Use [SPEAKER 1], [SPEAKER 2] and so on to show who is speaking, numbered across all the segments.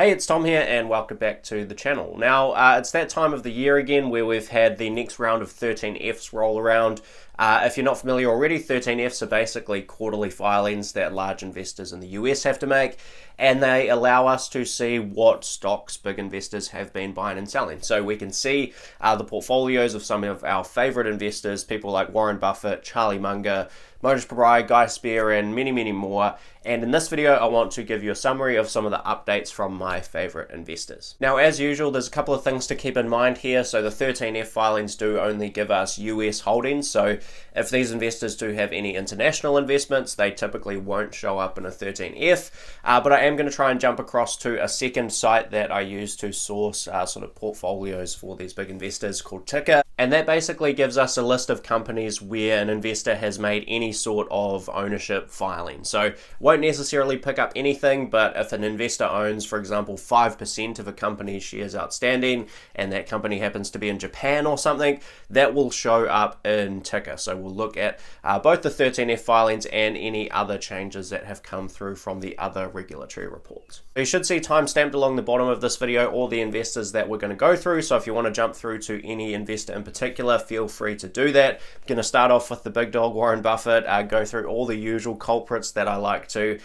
[SPEAKER 1] Hey, it's Tom here and welcome back to the channel. Now, it's that time of the year again where we've had the next round of 13Fs roll around. If you're not familiar already, 13Fs are basically quarterly filings that large investors in the US have to make, and they allow us to see what stocks big investors have been buying and selling. So we can see the portfolios of some of our favorite investors, people like Warren Buffett, Charlie Munger, Mohnish, Pabrai, Spier, and many, many more. And in this video, I want to give you a summary of some of the updates from my favorite investors. Now, as usual, there's a couple of things to keep in mind here. So the 13F filings do only give us US holdings. So if these investors do have any international investments, they typically won't show up in a 13F. But I am going to try and jump across to a second site that I use to source sort of portfolios for these big investors called Tikr. And that basically gives us a list of companies where an investor has made any sort of ownership filing. So won't necessarily pick up anything, but if an investor owns, for example, 5% of a company's shares outstanding, and that company happens to be in Japan or something, that will show up in Tikr. So we'll look at both the 13F filings and any other changes that have come through from the other regulatory reports. You should see time-stamped along the bottom of this video all the investors that we're going to go through. So if you want to jump through to any investor in particular, feel free to do that. I'm going to start off with the big dog, Warren Buffett, go through all the usual culprits that I like to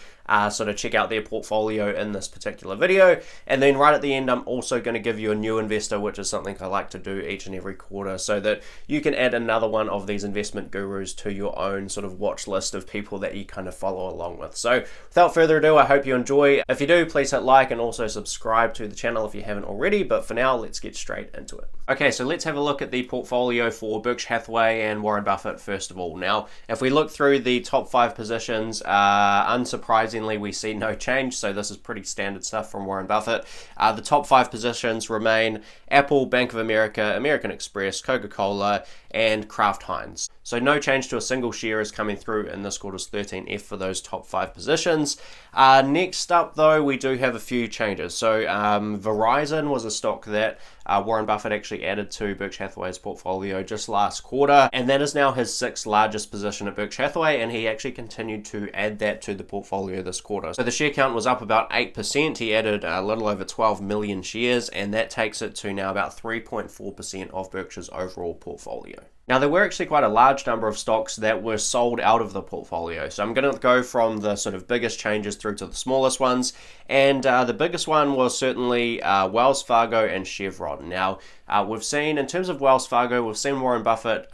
[SPEAKER 1] sort of check out their portfolio in this particular video. And then right at the end, I'm also going to give you a new investor, which is something I like to do each and every quarter so that you can add another one of these investment gurus to your own sort of watch list of people that you kind of follow along with. So without further ado, I hope you enjoy. If you do, please hit like and also subscribe to the channel if you haven't already. But for now, let's get straight into it. Okay, so let's have a look at the portfolio for Berkshire Hathaway and Warren Buffett first of all. Now, if we look through the top 5 positions, unsurprisingly, we see no change, so this is pretty standard stuff from Warren Buffett. The top 5 positions remain Apple, Bank of America, American Express, Coca-Cola, and Kraft Heinz. So no change to a single share is coming through in this quarter's 13F for those top 5 positions. Next up, though, we do have a few changes. So Verizon was a stock that Warren Buffett actually added to Berkshire Hathaway's portfolio just last quarter, and that is now his 6th largest position at Berkshire Hathaway, and he actually continued to add that to the portfolio this quarter. So the share count was up about 8%. He added a little over 12 million shares, and that takes it to now about 3.4% of Berkshire's overall portfolio. Now, there were actually quite a large number of stocks that were sold out of the portfolio. So I'm going to go from the sort of biggest changes through to the smallest ones. And the biggest one was certainly Wells Fargo and Chevron. Now, we've seen, in terms of Wells Fargo, we've seen Warren Buffett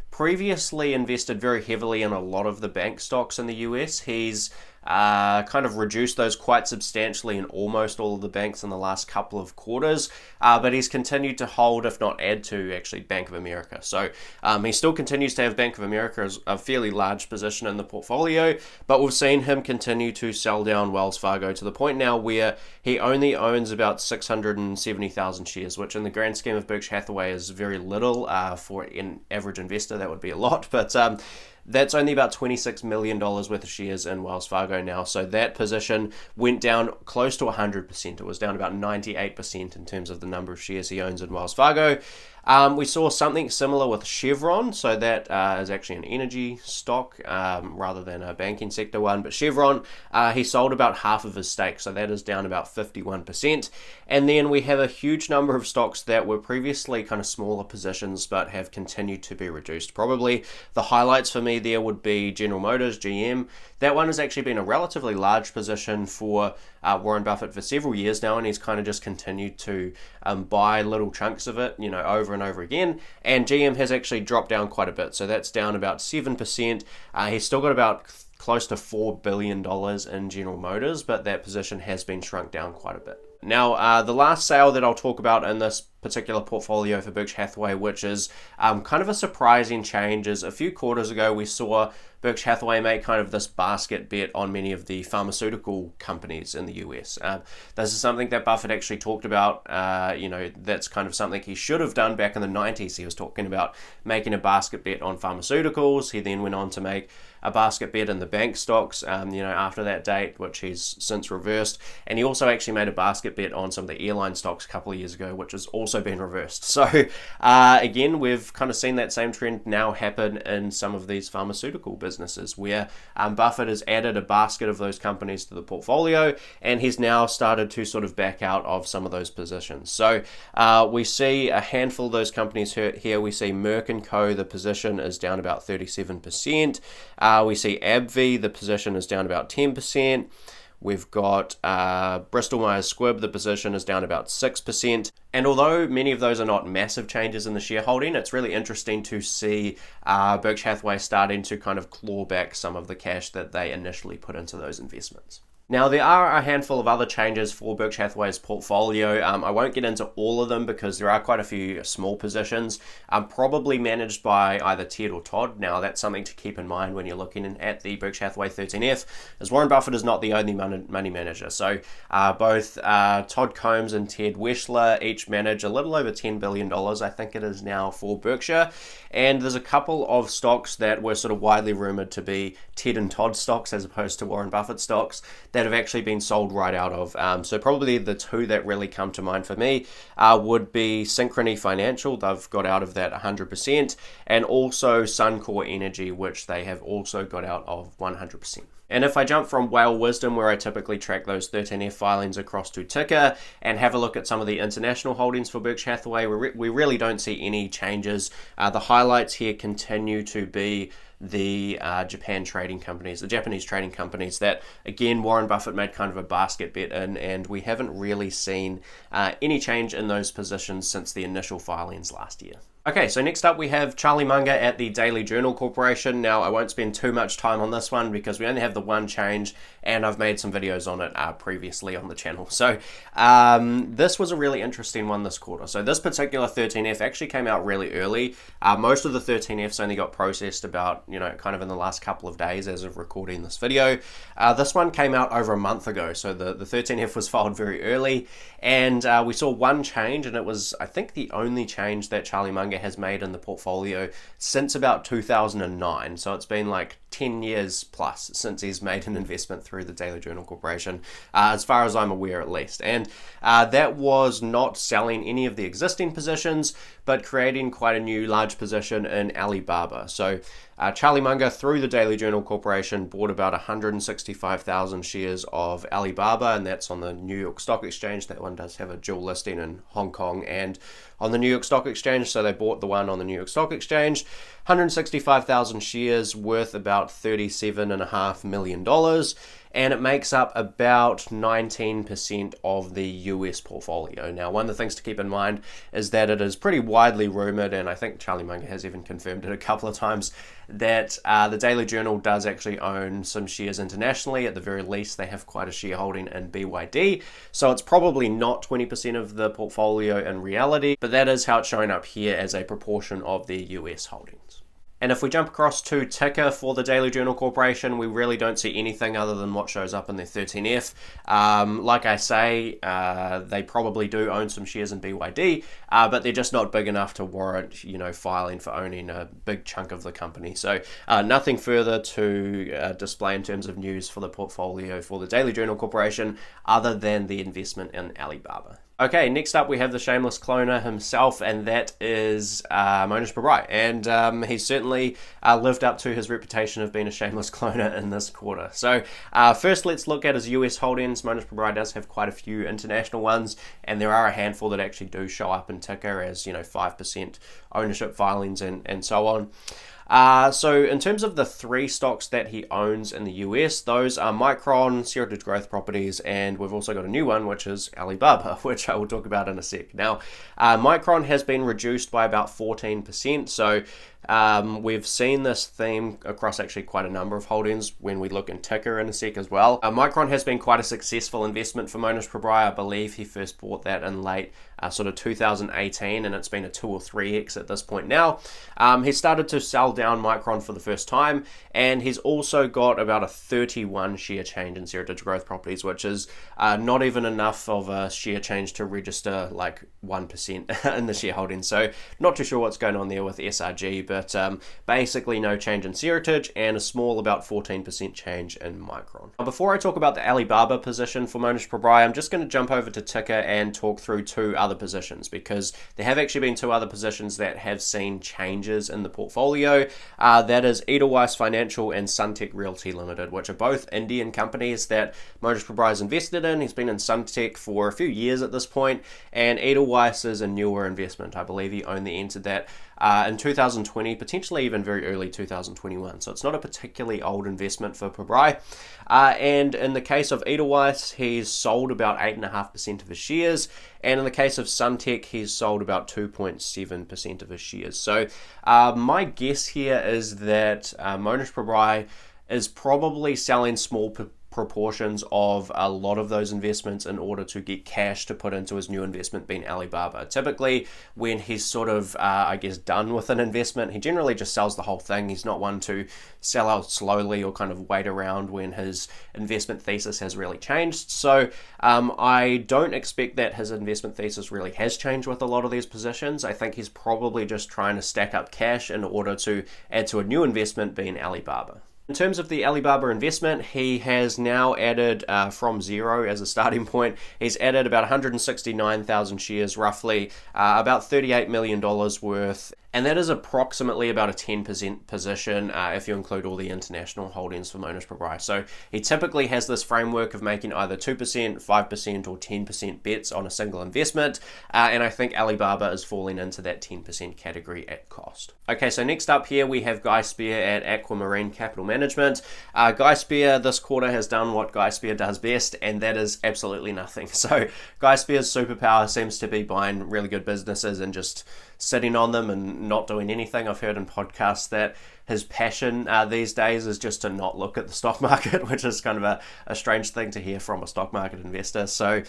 [SPEAKER 1] previously invested very heavily in a lot of the bank stocks in the US. He's kind of reduced those quite substantially in almost all of the banks in the last couple of quarters, but he's continued to hold, if not add to, actually Bank of America. So he still continues to have Bank of America as a fairly large position in the portfolio, but we've seen him continue to sell down Wells Fargo to the point now where he only owns about 670,000 shares, which in the grand scheme of Berkshire Hathaway is very little. For an average investor, that would be a lot, but that's only about $26 million worth of shares in Wells Fargo now. So that position went down close to 100%. It was down about 98% in terms of the number of shares he owns in Wells Fargo. We saw something similar with Chevron. So that is actually an energy stock rather than a banking sector one. But Chevron, he sold about half of his stake. So that is down about 51%. And then we have a huge number of stocks that were previously kind of smaller positions but have continued to be reduced. Probably the highlights for me there would be General Motors, GM. That one has actually been a relatively large position for Warren Buffett for several years now, and he's kind of just continued to buy little chunks of it, over and over again. And GM has actually dropped down quite a bit, so that's down about 7%. He's still got about close to $4 billion in General Motors, but that position has been shrunk down quite a bit. Now, the last sale that I'll talk about in this particular portfolio for Berkshire Hathaway, which is kind of a surprising change, is a few quarters ago we saw Berkshire Hathaway make kind of this basket bet on many of the pharmaceutical companies in the US. This is something that Buffett actually talked about. That's kind of something he should have done back in the 90s. He was talking about making a basket bet on pharmaceuticals. He then went on to make a basket bet in the bank stocks, after that date, which he's since reversed. And he also actually made a basket bet on some of the airline stocks a couple of years ago, which has also been reversed. So again, we've kind of seen that same trend now happen in some of these pharmaceutical businesses, where Buffett has added a basket of those companies to the portfolio, and he's now started to sort of back out of some of those positions. So we see a handful of those companies here. We see Merck & Co., the position is down about 37%. We see AbbVie, the position is down about 10%. We've got Bristol Myers Squibb, the position is down about 6%. And although many of those are not massive changes in the shareholding, it's really interesting to see Berkshire Hathaway starting to kind of claw back some of the cash that they initially put into those investments. Now, there are a handful of other changes for Berkshire Hathaway's portfolio. I won't get into all of them because there are quite a few small positions, probably managed by either Ted or Todd. Now, that's something to keep in mind when you're looking at the Berkshire Hathaway 13F, as Warren Buffett is not the only money manager. So both Todd Combs and Ted Weschler each manage a little over $10 billion, I think it is now, for Berkshire. And there's a couple of stocks that were sort of widely rumored to be Ted and Todd stocks as opposed to Warren Buffett stocks that have actually been sold right out of. So probably the two that really come to mind for me would be Synchrony Financial. They've got out of that 100%, and also Suncor Energy, which they have also got out of 100%. And if I jump from Whale Wisdom, where I typically track those 13F filings, across to Tikr and have a look at some of the international holdings for Berkshire Hathaway, we really don't see any changes. The highlights here continue to be the Japanese trading companies that, again, Warren Buffett made kind of a basket bet in, and we haven't really seen any change in those positions since the initial filings last year. Okay, so next up we have Charlie Munger at the Daily Journal Corporation. Now, I won't spend too much time on this one because we only have the one change, and I've made some videos on it previously on the channel. So this was a really interesting one this quarter. So this particular 13F actually came out really early. Most of the 13Fs only got processed about, kind of in the last couple of days as of recording this video. This one came out over a month ago, so the 13F was filed very early, and we saw one change, and it was, I think, the only change that Charlie Munger has made in the portfolio since about 2009. So it's been like 10 years plus since he's made an investment through the Daily Journal Corporation, as far as I'm aware at least. And that was not selling any of the existing positions, but creating quite a new large position in Alibaba. So Charlie Munger, through the Daily Journal Corporation, bought about 165,000 shares of Alibaba, and that's on the New York Stock Exchange. That one does have a dual listing in Hong Kong and on the New York Stock Exchange, so they bought the one on the New York Stock Exchange. 165,000 shares worth about $37.5 million, and it makes up about 19% of the US portfolio. Now, one of the things to keep in mind is that it is pretty widely rumored, and I think Charlie Munger has even confirmed it a couple of times, that the Daily Journal does actually own some shares internationally. At the very least, they have quite a shareholding in BYD, so it's probably not 20% of the portfolio in reality, but that is how it's showing up here as a proportion of their US holdings. And if we jump across to Tikr for the Daily Journal Corporation, we really don't see anything other than what shows up in their 13F. Like I say, they probably do own some shares in BYD, but they're just not big enough to warrant, filing for owning a big chunk of the company. So nothing further to display in terms of news for the portfolio for the Daily Journal Corporation, other than the investment in Alibaba. Okay, next up we have the shameless cloner himself, and that is Mohnish Pabrai. And he's certainly lived up to his reputation of being a shameless cloner in this quarter. So first, let's look at his US holdings. Mohnish Pabrai does have quite a few international ones, and there are a handful that actually do show up in Tikr as 5% ownership filings and so on. So in terms of the three stocks that he owns in the US, those are Micron, Sierra Growth Properties, and we've also got a new one, which is Alibaba, which I will talk about in a sec. Now, Micron has been reduced by about 14%, so we've seen this theme across actually quite a number of holdings when we look in Tikr in a sec as well. Micron has been quite a successful investment for Mohnish Pabrai. I believe he first bought that in late sort of 2018, and it's been a 2 or 3x at this point now. He started to sell down Micron for the first time, and he's also got about a 31 share change in Sierra Growth Properties, which is not even enough of a share change to register like 1% in the shareholding. So not too sure what's going on there with SRG, but basically no change in Heritage and a small about 14% change in Micron. Now, before I talk about the Alibaba position for Mohnish Pabrai, I'm just going to jump over to Tikr and talk through two other positions, because there have actually been two other positions that have seen changes in the portfolio. That is Edelweiss Financial and Suntec Realty Limited, which are both Indian companies that Mohnish Pabrai is invested in. He's been in Suntec for a few years at this point, and Edelweiss is a newer investment. I believe he only entered that in 2020, potentially even very early 2021. So it's not a particularly old investment for Pabrai. And in the case of Edelweiss, he's sold about 8.5% of his shares. And in the case of Suntec, he's sold about 2.7% of his shares. So my guess here is that Mohnish Pabrai is probably selling small proportions of a lot of those investments in order to get cash to put into his new investment, being Alibaba. Typically, when he's sort of, done with an investment, he generally just sells the whole thing. He's not one to sell out slowly or kind of wait around when his investment thesis has really changed. So I don't expect that his investment thesis really has changed with a lot of these positions. I think he's probably just trying to stack up cash in order to add to a new investment, being Alibaba. In terms of the Alibaba investment, he has now added, from zero as a starting point, he's added about 169,000 shares, roughly about $38 million worth. And that is approximately about a 10% position if you include all the international holdings for Mohnish Pabrai. So he typically has this framework of making either 2%, 5%, or 10% bets on a single investment. And I think Alibaba is falling into that 10% category at cost. Okay, so next up here we have Guy Spier at Aquamarine Capital Management. Guy Spier this quarter has done what Guy Spier does best, and that is absolutely nothing. So Guy Spier's superpower seems to be buying really good businesses and just sitting on them and not doing anything. I've heard in podcasts that his passion these days is just to not look at the stock market, which is kind of a strange thing to hear from a stock market investor. So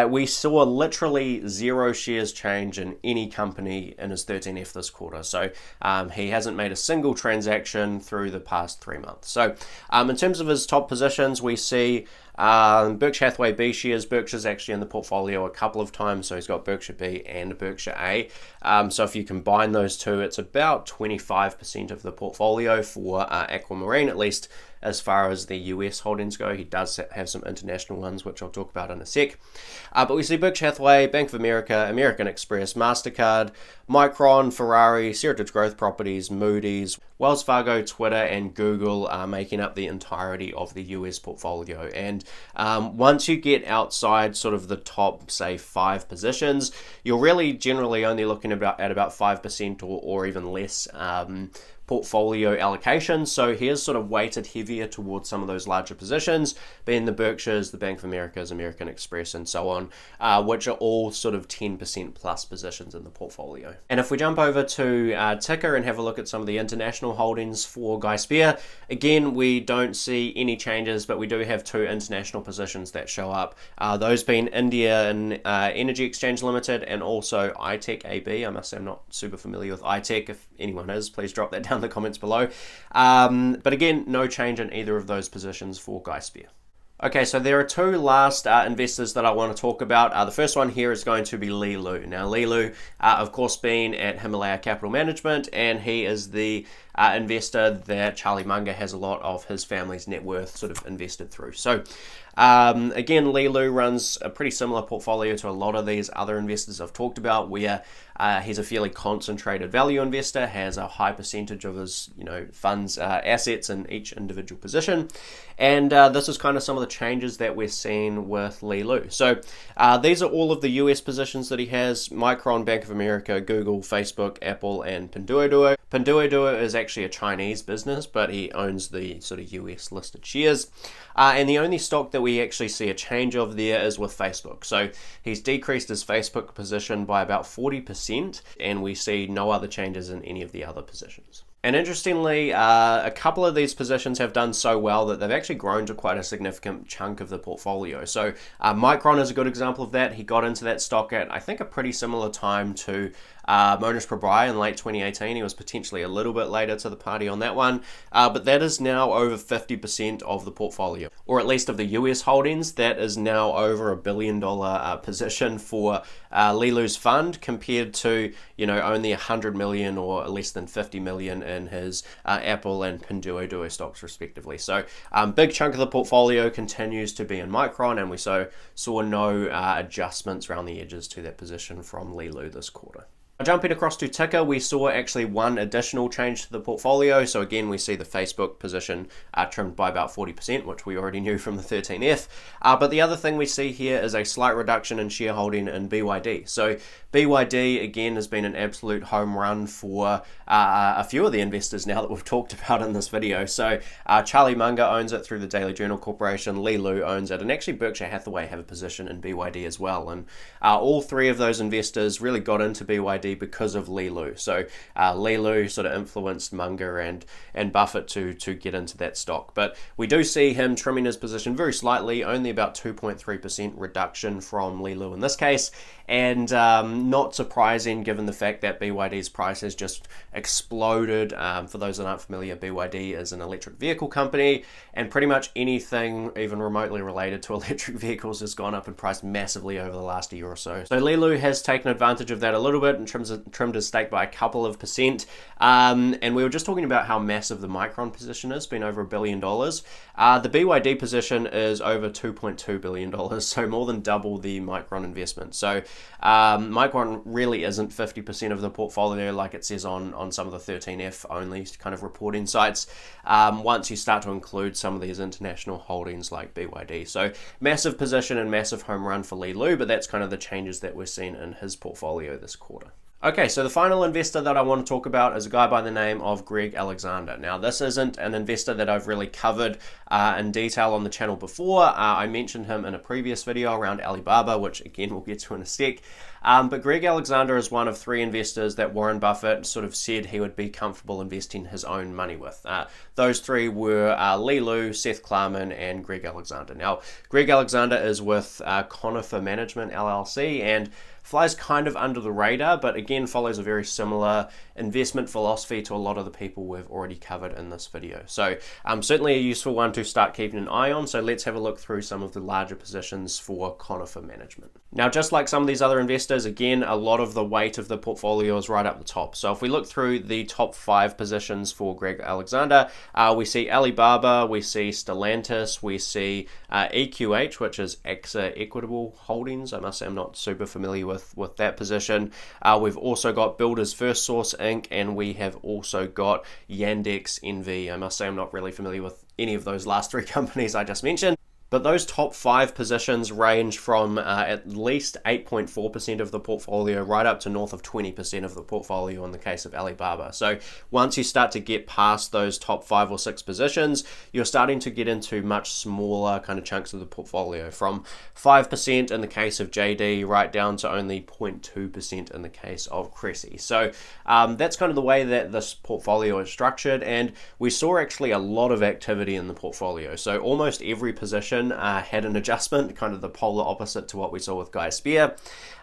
[SPEAKER 1] we saw literally zero shares change in any company in his 13F this quarter. So he hasn't made a single transaction through the past 3 months. So in terms of his top positions, we see Berkshire Hathaway B shares. Berkshire's actually in the portfolio a couple of times, so he's got Berkshire B and Berkshire A. So if you combine those two, it's about 25% of the portfolio for Aquamarine, at least as far as the US holdings go. He does have some international ones, which I'll talk about in a sec. But we see Berkshire Hathaway, Bank of America, American Express, MasterCard, Micron, Ferrari, Heritage Growth Properties, Moody's, Wells Fargo, Twitter, and Google are making up the entirety of the US portfolio. And once you get outside sort of the top, say, 5 positions, you're really generally only looking at about 5% or even less portfolio allocation. So he is sort of weighted heavier towards some of those larger positions, being the Berkshires, the Bank of America's, American Express, and so on, which are all sort of 10% plus positions in the portfolio. And if we jump over to Tikr and have a look at some of the international holdings for Guy Spier, again, we don't see any changes, but we do have 2 international positions that show up. Those being India and Energy Exchange Limited, and also iTech AB. I must say I'm not super familiar with iTech. If anyone is, please drop that down in the comments below. But again, no change in either of those positions for Guy Spier. Okay, so there are 2 last investors that I want to talk about. The first one here is going to be Li Lu. Now, Li Lu, of course, being at Himalaya Capital Management, and he is the investor that Charlie Munger has a lot of his family's net worth sort of invested through. So again, Li Lu runs a pretty similar portfolio to a lot of these other investors I've talked about, where he's a fairly concentrated value investor, has a high percentage of his funds assets in each individual position. And this is kind of some of the changes that we're seeing with Li Lu. So these are all of the US positions that he has: Micron, Bank of America, Google, Facebook, Apple, and Pinduoduo. Pinduoduo is actually a Chinese business, but he owns the sort of US listed shares. And the only stock that we actually see a change of there is with Facebook. So he's decreased his Facebook position by about 40%, and we see no other changes in any of the other positions. And interestingly, a couple of these positions have done so well that they've actually grown to quite a significant chunk of the portfolio. So Micron is a good example of that. He got into that stock at, I think, a pretty similar time to Mohnish Pabrai in late 2018. He was potentially a little bit later to the party on that one, but that is now over 50% of the portfolio, or at least of the US holdings. That is now over $1 billion position for Lilu's fund, compared to, only 100 million or less than 50 million in his Apple and Pinduoduo stocks respectively. So big chunk of the portfolio continues to be in Micron, and we saw no adjustments around the edges to that position from Lilu this quarter. Jumping across to Tikr, we saw actually one additional change to the portfolio. So again, we see the Facebook position trimmed by about 40%, which we already knew from the 13F. But the other thing we see here is a slight reduction in shareholding in BYD. So BYD, again, has been an absolute home run for a few of the investors now that we've talked about in this video. So Charlie Munger owns it through the Daily Journal Corporation, Lilu owns it, and actually Berkshire Hathaway have a position in BYD as well. And all three of those investors really got into BYD because of Lilu. So Lilu sort of influenced Munger and Buffett to get into that stock. But we do see him trimming his position very slightly, only about 2.3% reduction from Lilu in this case. And not surprising given the fact that BYD's price has just exploded. For those that aren't familiar, BYD is an electric vehicle company, and pretty much anything even remotely related to electric vehicles has gone up in price massively over the last year or so. So Lilu has taken advantage of that a little bit and trimmed his stake by a couple of percent. And we were just talking about how massive the Micron position is, been over $1 billion. The BYD position is over $2.2 billion, so more than double the Micron investment. So Micron really isn't 50% of the portfolio like it says on some of the 13F only kind of reporting sites, once you start to include some of these international holdings like BYD. So massive position and massive home run for Lilu, but that's kind of the changes that we're seeing in his portfolio this quarter. Okay, so the final investor that I want to talk about is a guy by the name of Greg Alexander. Now, this isn't an investor that I've really covered in detail on the channel before. I mentioned him in a previous video around Alibaba, which again we'll get to in a sec. But Greg Alexander is one of three investors that Warren Buffett sort of said he would be comfortable investing his own money with. Those three were Lilu, Seth Klarman, and Greg Alexander. Now, Greg Alexander is with Conifer Management LLC and flies kind of under the radar, but again follows a very similar investment philosophy to a lot of the people we've already covered in this video. So certainly a useful one to start keeping an eye on. So let's have a look through some of the larger positions for Conifer Management. Now, just like some of these other investors, again, a lot of the weight of the portfolio is right up the top. So if we look through the top 5 positions for Greg Alexander, we see Alibaba, we see Stellantis, we see EQH, which is AXA Equitable Holdings. I must say I'm not super familiar with that position. We've also got Builders First Source Inc., and we have also got Yandex NV. I must say I'm not really familiar with any of those last 3 companies I just mentioned. But those top 5 positions range from at least 8.4% of the portfolio right up to north of 20% of the portfolio in the case of Alibaba. So once you start to get past those top 5 or 6 positions, you're starting to get into much smaller kind of chunks of the portfolio, from 5% in the case of JD right down to only 0.2% in the case of Cressy. So that's kind of the way that this portfolio is structured, and we saw actually a lot of activity in the portfolio. So almost every position had an adjustment, kind of the polar opposite to what we saw with Spier.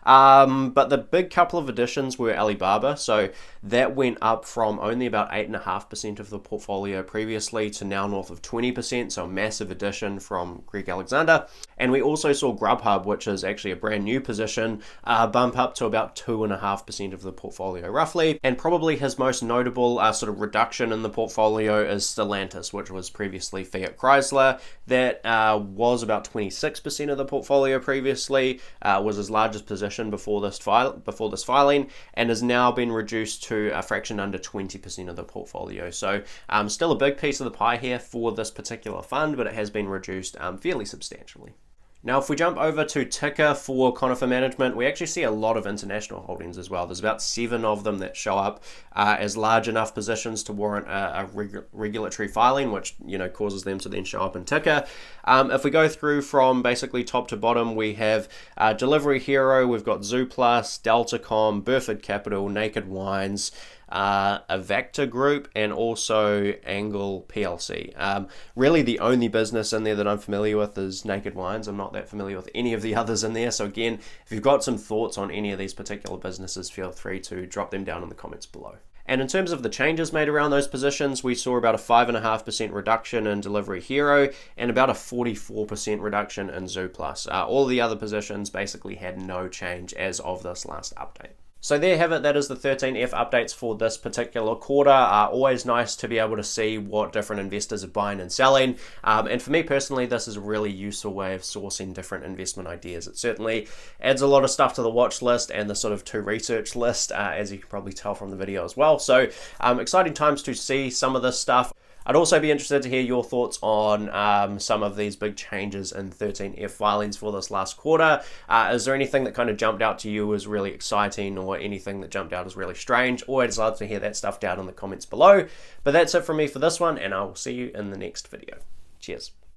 [SPEAKER 1] But the big couple of additions were Alibaba, so that went up from only about 8.5% of the portfolio previously to now north of 20%, so a massive addition from Greg Alexander. And we also saw Grubhub, which is actually a brand new position, bump up to about 2.5% of the portfolio roughly. And probably his most notable sort of reduction in the portfolio is Stellantis, which was previously Fiat Chrysler. That was about 26% of the portfolio previously, was his largest position before this filing, and has now been reduced to a fraction under 20% of the portfolio. So still a big piece of the pie here for this particular fund, but it has been reduced fairly substantially. Now, if we jump over to Tikr for Conifer Management, we actually see a lot of international holdings as well. There's about 7 of them that show up as large enough positions to warrant a regulatory filing, which causes them to then show up in Tikr. If we go through from basically top to bottom, we have Delivery Hero, we've got Zooplus, Deltacom, Burford Capital, Naked Wines, Avacta Group, and also Angle PLC. Really the only business in there that I'm familiar with is Naked Wines. I'm not that familiar with any of the others in there. So again, if you've got some thoughts on any of these particular businesses, feel free to drop them down in the comments below. And in terms of the changes made around those positions, we saw about a 5.5% reduction in Delivery Hero and about a 44% reduction in Zooplus. All the other positions basically had no change as of this last update. So there you have it. That is the 13F updates for this particular quarter. Always nice to be able to see what different investors are buying and selling. And for me personally, this is a really useful way of sourcing different investment ideas. It certainly adds a lot of stuff to the watch list and the sort of to research list, as you can probably tell from the video as well. So exciting times to see some of this stuff. I'd also be interested to hear your thoughts on some of these big changes in 13F filings for this last quarter. Is there anything that kind of jumped out to you as really exciting, or anything that jumped out as really strange? Always love to hear that stuff down in the comments below. But that's it from me for this one, and I will see you in the next video. Cheers.